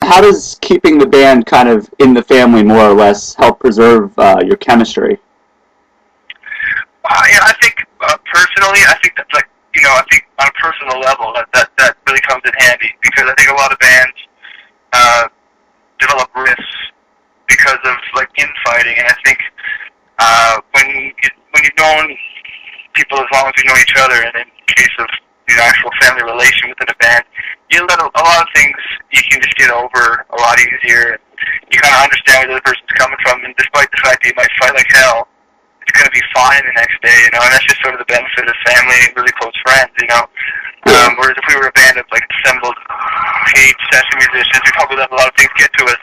how does keeping the band kind of in the family more or less help preserve your chemistry? I think personally, I think that's like, I think on a personal level that really comes in handy, because I think a lot of bands develop rifts because of like infighting, and I think when you've known people as long as you know each other, and in case of the actual family relation within a band, you let a lot of things you can just get over a lot easier. You kind of understand where the other person's coming from, and despite the fact that you might fight like hell, it's going to be fine the next day, and that's just sort of the benefit of family and really close friends, Whereas if we were a band of like assembled paid session musicians, we probably let a lot of things get to us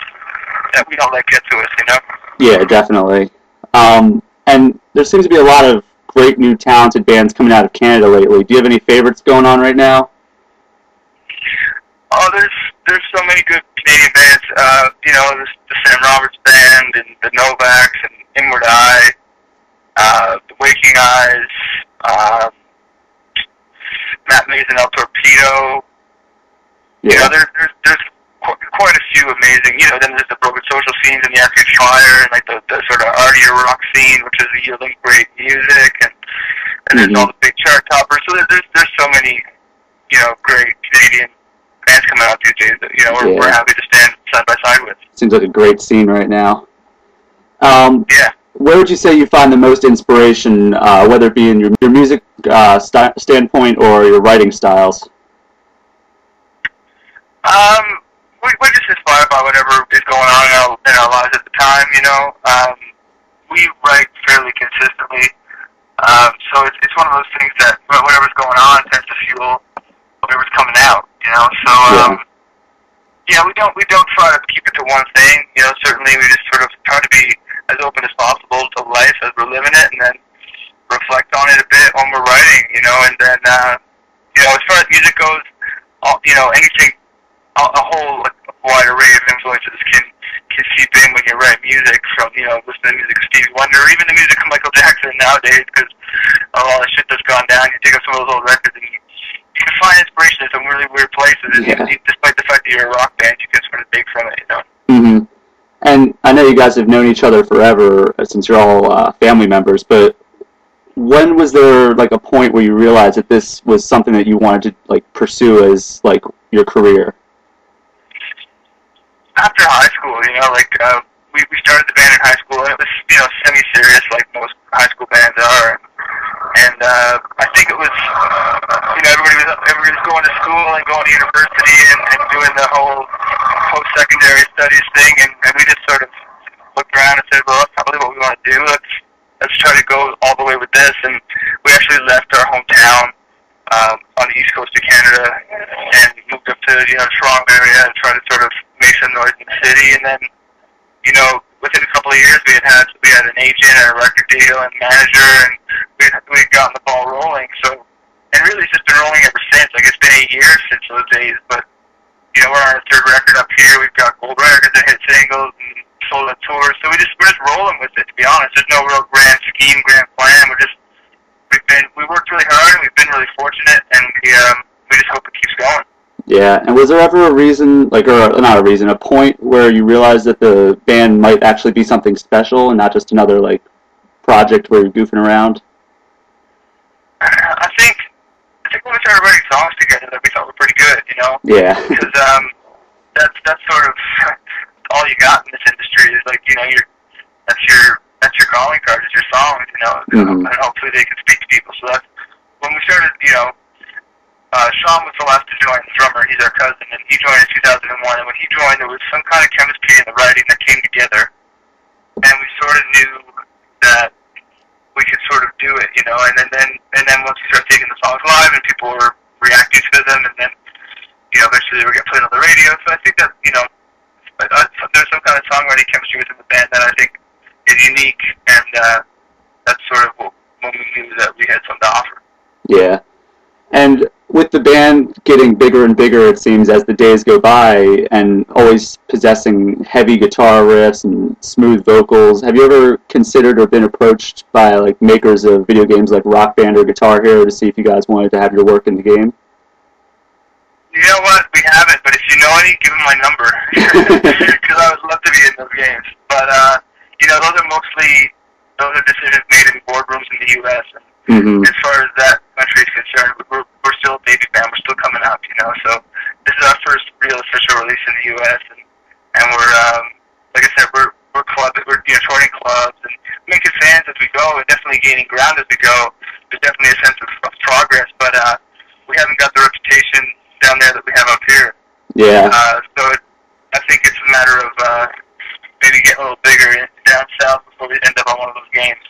that we don't let get to us, Yeah, definitely. And there seems to be a lot of great new talented bands coming out of Canada lately. Do you have any favorites going on right now? Oh, there's so many good Canadian bands. There's the Sam Roberts Band and the Novaks and Inward Eye, the Waking Eyes, Matt Mays and El Torpedo. Yeah. There's quite a few amazing. Then there's the Broken Social Scenes and the Arcade Fire, and like the sort of artier rock scene, which is yielding great music, and there's all the big chart toppers. So there's so many, great Canadian bands coming out these days that we're happy to stand side by side with. Seems like a great scene right now. Yeah. Where would you say you find the most inspiration, whether it be in your music standpoint or your writing styles? We're just inspired by whatever is going on in our lives at the time, We write fairly consistently, so it's one of those things that whatever's going on tends to fuel whatever's coming out, So, we don't try to keep it to one thing, Certainly we just sort of try to be as open as possible to life as we're living it, and then reflect on it a bit when we're writing, And then, as far as music goes, anything. A whole wide array of influences can seep in when you write music, from listening to music of Stevie Wonder, or even the music of Michael Jackson nowadays, because of all the shit that's gone down. You take up some of those old records and you can find inspiration in some really weird places. Yeah. And despite the fact that you're a rock band, you can sort of dig from it. Mm-hmm. And I know you guys have known each other forever, since you're all family members, but when was there like a point where you realized that this was something that you wanted to like pursue as like your career? After high school, we started the band in high school, and it was, semi-serious like most high school bands are. And I think it was, everybody was going to school and going to university and doing the whole post-secondary studies thing, and we just sort of looked around and said, well, that's not really what we want to do. Let's try to go all the way with this. And we actually left our hometown on the east coast of Canada and moved up to the Toronto area and tried to sort of make some noise in the city. And then, within a couple of years, we had an agent and a record deal and manager, and we had gotten the ball rolling. So, and really, it's just been rolling ever since. Like, it's been 8 years since those days, but we're on our third record up here. We've got gold records and hit singles and sold on tours. So we're just rolling with it. To be honest, there's no real grand scheme, grand plan. We worked really hard, and we've been really fortunate, and we just hope it keeps going. Yeah, and was there ever a reason, a point where you realized that the band might actually be something special and not just another, project where you're goofing around? I think when we started writing songs together that we thought were pretty good, Yeah. Because that's sort of all you got in this industry is, that's your calling card, is your songs, Mm-hmm. and hopefully they can speak to people. So that's, when we started, Sean was the last to join, the drummer. He's our cousin, and he joined in 2001. And when he joined, there was some kind of chemistry in the writing that came together, and we sort of knew that we could sort of do it, And then once we started taking the songs live, and people were reacting to them, and then eventually they were getting played on the radio. So I think that there's some kind of songwriting chemistry within the band that I think is unique, and that's sort of when we knew that we had something to offer. Yeah. And with the band getting bigger and bigger, it seems, as the days go by, and always possessing heavy guitar riffs and smooth vocals, have you ever considered or been approached by makers of video games like Rock Band or Guitar Hero to see if you guys wanted to have your work in the game? You know what? We haven't, but if you know any, give them my number. Because I would love to be in those games. But, you know, those are decisions made in boardrooms in the U.S. And as far as that country is concerned, we're still a baby band. We're still coming up, you know. So this is our first real official release in the U.S. And we're, like I said, we're touring clubs and making fans as we go, and definitely gaining ground as we go. There's definitely a sense of progress, but we haven't got the reputation down there that we have up here. Yeah. I think it's a matter of maybe getting a little bigger down south before we end up on one of those games.